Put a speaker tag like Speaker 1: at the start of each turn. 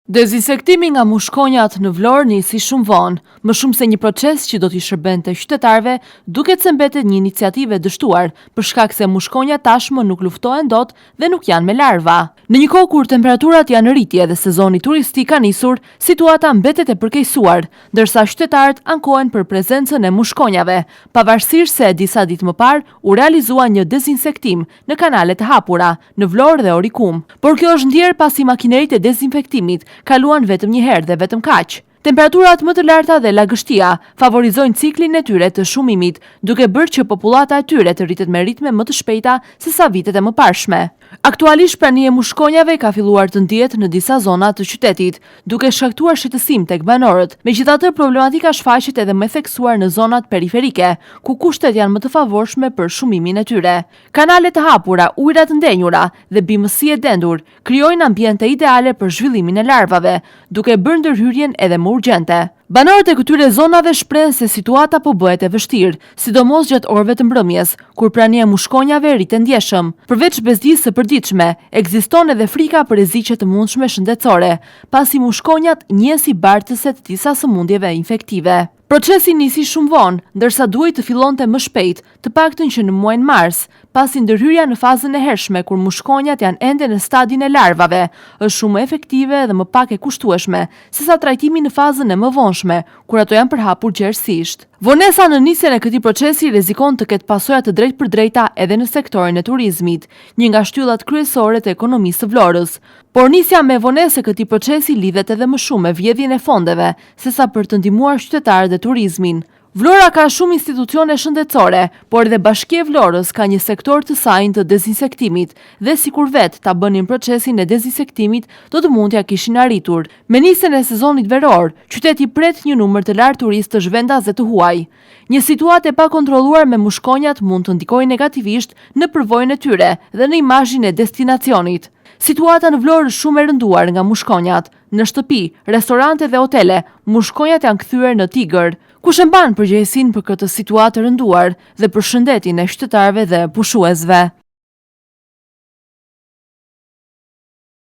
Speaker 1: Dezinsektimi nga mushkonjat në Vlorë nisi shumë vonë, më shumë se një proces që do t'i shërbente qytetarëve, duket se mbetet një iniciativë e dështuar, për shkak se mushkonjat tashmë nuk luftohen dot dhe nuk janë me larva. Në një kohë kur temperaturat janë në rritje dhe sezoni turistik ka nisur, situata mbetet e përkeqësuar, ndërsa qytetarët ankohen për prezencën e mushkonjave, pavarësisht se disa ditë më parë u realizua një dezinsektim në kanalet e hapura në Vlorë dhe Orikum. Por kjo është ndjerë pasi makineritë e dezinfektimit kaluan vetëm një herë dhe vetëm kaq. Temperaturat më të larta dhe lagështia favorizojnë ciklin e tyre të shumimit, duke bërë që popullata e tyre të rritet me ritme më të shpejta se sa vitet e mëparshme. Aktualisht prania e mushkonjave ka filluar të ndihet në disa zona të qytetit, duke shkaktuar shqetësim tek banorët. Megjithatë, problematika shfaqet edhe më theksuar në zonat periferike, ku kushtet janë më të favorshme për shumimin e tyre. Kanalet të hapura, ujërat të ndenjura dhe bimësi e dendur krijojnë ambiente ideale për zhvillimin e larvave, duke bërë ndërhyrjen edhe më urgjente. Banorët e këtyre zonave shprehen se situata po bëhet e vështirë, sidomos gjatë orëve të mbrëmjes, kur prania e mushkonjave rritet ndjeshëm. Përveç bezdisë së përditshme, ekziston edhe frika për rreziqe të mundshme shëndetësore, pasi mushkonjat njihen si bartëse të disa sëmundjeve infektive. Procesi nisi shumë vonë, ndërsa duhej të fillonte më shpejt, të paktën që në muajin mars, pasi ndërhyrja në fazën e hershme kur mushkonjat janë ende në stadin e larvave, është shumë efektive dhe më pak e kushtueshme, sesa trajtimi në fazën e më vonshme, kur ato janë përhapur gjerësisht. Vonesa në nisjen e këtij procesi rrezikon të ketë pasoja të drejtpërdrejta edhe në sektorin e turizmit, një nga shtyllat kryesore të ekonomisë së Vlorës. Por nisja me vonesë e këtij procesi lidhet edhe më shumë me vjedhjen e fondeve, sesa për të ndihmuar qytetarët dhe turizmin. Vlora ka shumë institucione shëndetësore, por edhe Bashkia e Vlorës ka një sektor të saj të dezinsektimit dhe sikur vetë ta bënin procesin e dezinsektimit, do të mundja kishin arritur. Me nisjen e sezonit veror, qyteti pret një numër të lartë turistësh vendas dhe të huaj. Një situatë e pakontrolluar me mushkonjat mund të ndikojë negativisht në përvojën e tyre dhe në imazhin e destinacionit. Situata në Vlorë është shumë e rënduar nga mushkonjat. Në shtëpi, restorante dhe hotele, mushkonjat janë kthyer në tigër. Kush e mban përgjegjësinë për këtë situatë të rënduar dhe për shëndetin e qytetarëve dhe pushuesve?